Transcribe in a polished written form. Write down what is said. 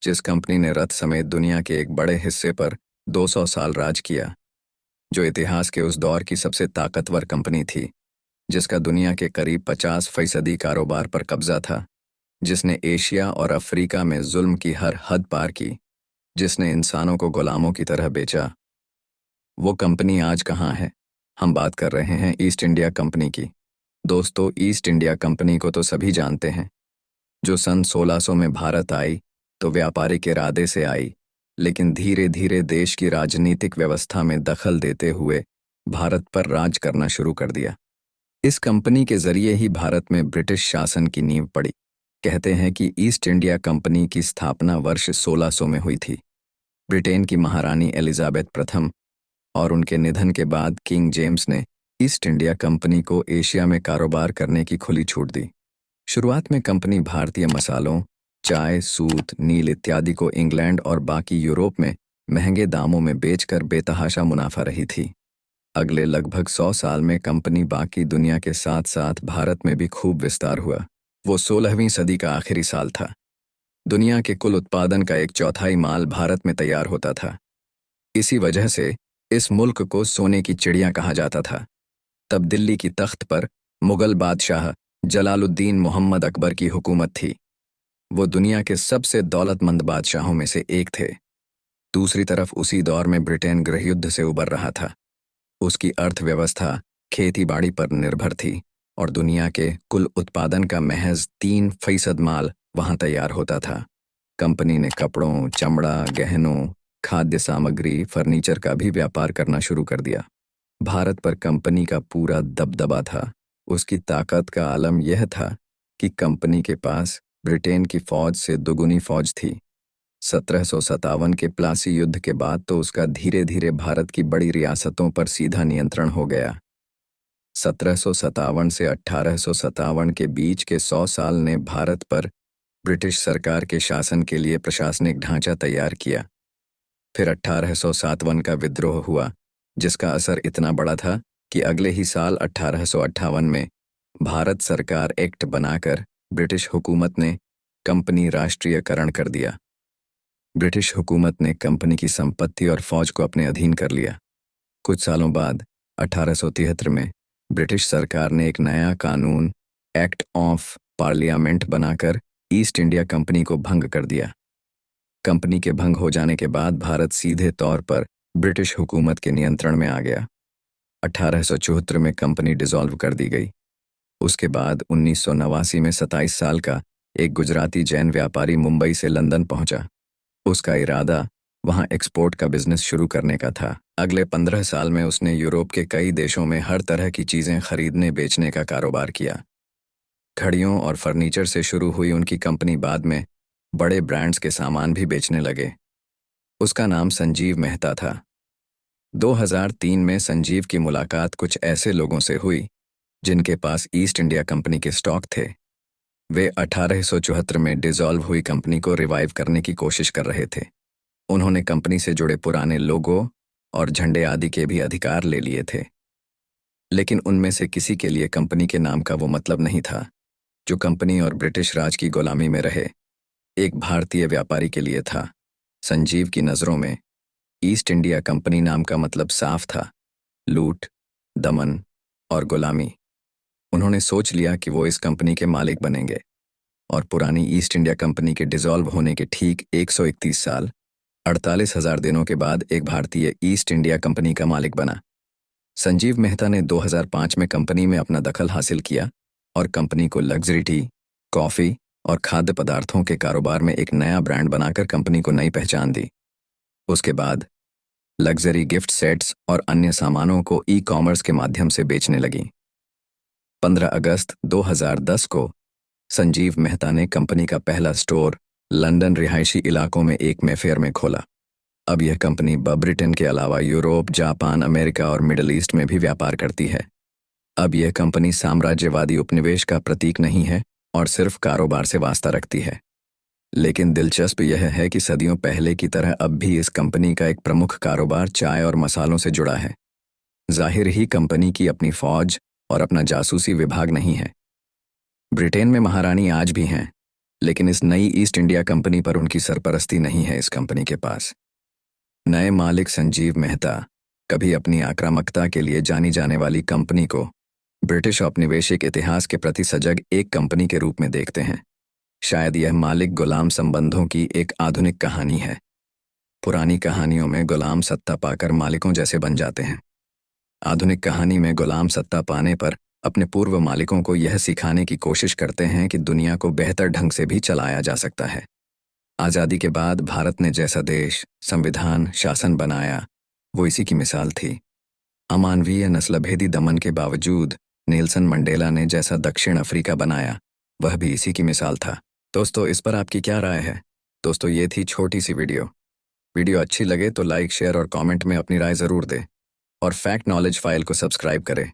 जिस कंपनी ने रथ समेत दुनिया के एक बड़े हिस्से पर 200 साल राज किया, जो इतिहास के उस दौर की सबसे ताकतवर कंपनी थी, जिसका दुनिया के करीब 50% कारोबार पर कब्जा था, जिसने एशिया और अफ्रीका में जुल्म की हर हद पार की, जिसने इंसानों को गुलामों की तरह बेचा। वो कंपनी आज कहाँ है? हम बात कर रहे हैं ईस्ट इंडिया कंपनी की। दोस्तों, ईस्ट इंडिया कंपनी को तो सभी जानते हैं, जो सन 1600 में भारत आई तो व्यापारिक इरादे से आई, लेकिन धीरे धीरे देश की राजनीतिक व्यवस्था में दखल देते हुए भारत पर राज करना शुरू कर दिया। इस कंपनी के जरिए ही भारत में ब्रिटिश शासन की नींव पड़ी। कहते हैं कि ईस्ट इंडिया कंपनी की स्थापना वर्ष 1600 में हुई थी। ब्रिटेन की महारानी एलिजाबेथ प्रथम और उनके निधन के बाद किंग जेम्स ने ईस्ट इंडिया कंपनी को एशिया में कारोबार करने की खुली छूट दी। शुरुआत में कंपनी भारतीय मसालों, चाय, सूत, नील इत्यादि को इंग्लैंड और बाकी यूरोप में महंगे दामों में बेचकर बेतहाशा मुनाफा रही थी। अगले लगभग 100 साल में कंपनी बाकी दुनिया के साथ साथ भारत में भी खूब विस्तार हुआ। वो 16वीं सदी का आखिरी साल था। दुनिया के कुल उत्पादन का 1/4 माल भारत में तैयार होता था। इसी वजह से इस मुल्क को सोने की चिड़िया कहा जाता था। तब दिल्ली की तख्त पर मुगल बादशाह जलालुद्दीन मोहम्मद अकबर की हुकूमत थी। वो दुनिया के सबसे दौलतमंद बादशाहों में से एक थे। दूसरी तरफ उसी दौर में ब्रिटेन गृहयुद्ध से उबर रहा था। उसकी अर्थव्यवस्था खेती बाड़ी पर निर्भर थी और दुनिया के कुल उत्पादन का महज 3% माल वहां तैयार होता था। कंपनी ने कपड़ों, चमड़ा, गहनों, खाद्य सामग्री, फर्नीचर का भी व्यापार करना शुरू कर दिया। भारत पर कंपनी का पूरा दबदबा था। उसकी ताकत का आलम यह था कि कंपनी के पास ब्रिटेन की फौज से दुगुनी फौज थी। 1757 के प्लासी युद्ध के बाद तो उसका धीरे धीरे भारत की बड़ी रियासतों पर सीधा नियंत्रण हो गया। 1757 से 1857 के बीच के 100 साल ने भारत पर ब्रिटिश सरकार के शासन के लिए प्रशासनिक ढांचा तैयार किया। फिर 1857 का विद्रोह हुआ, जिसका असर इतना बड़ा था कि अगले ही साल 1858 में भारत सरकार एक्ट बनाकर ब्रिटिश हुकूमत ने कंपनी राष्ट्रीयकरण कर दिया। ब्रिटिश हुकूमत ने कंपनी की संपत्ति और फौज को अपने अधीन कर लिया। कुछ सालों बाद 1873 में ब्रिटिश सरकार ने एक नया कानून एक्ट ऑफ पार्लियामेंट बनाकर ईस्ट इंडिया कंपनी को भंग कर दिया। कंपनी के भंग हो जाने के बाद भारत सीधे तौर पर ब्रिटिश हुकूमत के नियंत्रण में आ गया। 1874 में कंपनी डिसॉल्व कर दी गई। उसके बाद 1989 में 27 साल का एक गुजराती जैन व्यापारी मुंबई से लंदन पहुंचा। उसका इरादा वहां एक्सपोर्ट का बिजनेस शुरू करने का था। अगले 15 साल में उसने यूरोप के कई देशों में हर तरह की चीजें खरीदने बेचने का कारोबार किया। घड़ियों और फर्नीचर से शुरू हुई उनकी कंपनी बाद में बड़े ब्रांड्स के सामान भी बेचने लगे। उसका नाम संजीव मेहता था। 2003 में संजीव की मुलाकात कुछ ऐसे लोगों से हुई जिनके पास ईस्ट इंडिया कंपनी के स्टॉक थे। वे 1874 में डिसॉल्व हुई कंपनी को रिवाइव करने की कोशिश कर रहे थे। उन्होंने कंपनी से जुड़े पुराने लोगो और झंडे आदि के भी अधिकार ले लिए थे, लेकिन उनमें से किसी के लिए कंपनी के नाम का वो मतलब नहीं था जो कंपनी और ब्रिटिश राज की गुलामी में रहे। एक भारतीय व्यापारी के लिए था। संजीव की नज़रों में ईस्ट इंडिया कंपनी नाम का मतलब साफ था, लूट, दमन और गुलामी। उन्होंने सोच लिया कि वो इस कंपनी के मालिक बनेंगे और पुरानी ईस्ट इंडिया कंपनी के डिसॉल्व होने के ठीक 131 साल 48,000 दिनों के बाद एक भारतीय ईस्ट इंडिया कंपनी का मालिक बना। संजीव मेहता ने 2005 में कंपनी में अपना दखल हासिल किया और कंपनी को लग्जरी टी, कॉफ़ी और खाद्य पदार्थों के कारोबार में एक नया ब्रांड बनाकर कंपनी को नई पहचान दी। उसके बाद लग्जरी गिफ्ट सेट्स और अन्य सामानों को ई-कॉमर्स के माध्यम से बेचने लगी। 15 अगस्त 2010 को संजीव मेहता ने कंपनी का पहला स्टोर लंदन रिहायशी इलाकों में एक मेफेयर में खोला। अब यह कंपनी ब्रिटेन के अलावा यूरोप, जापान, अमेरिका और मिडल ईस्ट में भी व्यापार करती है। अब यह कंपनी साम्राज्यवादी उपनिवेश का प्रतीक नहीं है और सिर्फ कारोबार से वास्ता रखती है। लेकिन दिलचस्प यह है कि सदियों पहले की तरह अब भी इस कंपनी का एक प्रमुख कारोबार चाय और मसालों से जुड़ा है। जाहिर ही कंपनी की अपनी फौज और अपना जासूसी विभाग नहीं है। ब्रिटेन में महारानी आज भी हैं, लेकिन इस नई ईस्ट इंडिया कंपनी पर उनकी सरपरस्ती नहीं है। इस कंपनी के पास नए मालिक संजीव मेहता कभी अपनी आक्रामकता के लिए जानी जाने वाली कंपनी को ब्रिटिश औपनिवेशिक इतिहास के प्रति सजग एक कंपनी के रूप में देखते हैं। शायद यह मालिक गुलाम संबंधों की एक आधुनिक कहानी है। पुरानी कहानियों में गुलाम सत्ता पाकर मालिकों जैसे बन जाते हैं। आधुनिक कहानी में गुलाम सत्ता पाने पर अपने पूर्व मालिकों को यह सिखाने की कोशिश करते हैं कि दुनिया को बेहतर ढंग से भी चलाया जा सकता है। आज़ादी के बाद भारत ने जैसा देश, संविधान, शासन बनाया, वो इसी की मिसाल थी। अमानवीय नस्लभेदी दमन के बावजूद नेल्सन मंडेला ने जैसा दक्षिण अफ्रीका बनाया, वह भी इसी की मिसाल था। दोस्तों, इस पर आपकी क्या राय है? दोस्तों, ये थी छोटी सी वीडियो अच्छी लगे तो लाइक, शेयर और कमेंट में अपनी राय ज़रूर दें और फैक्ट नॉलेज फाइल को सब्सक्राइब करें।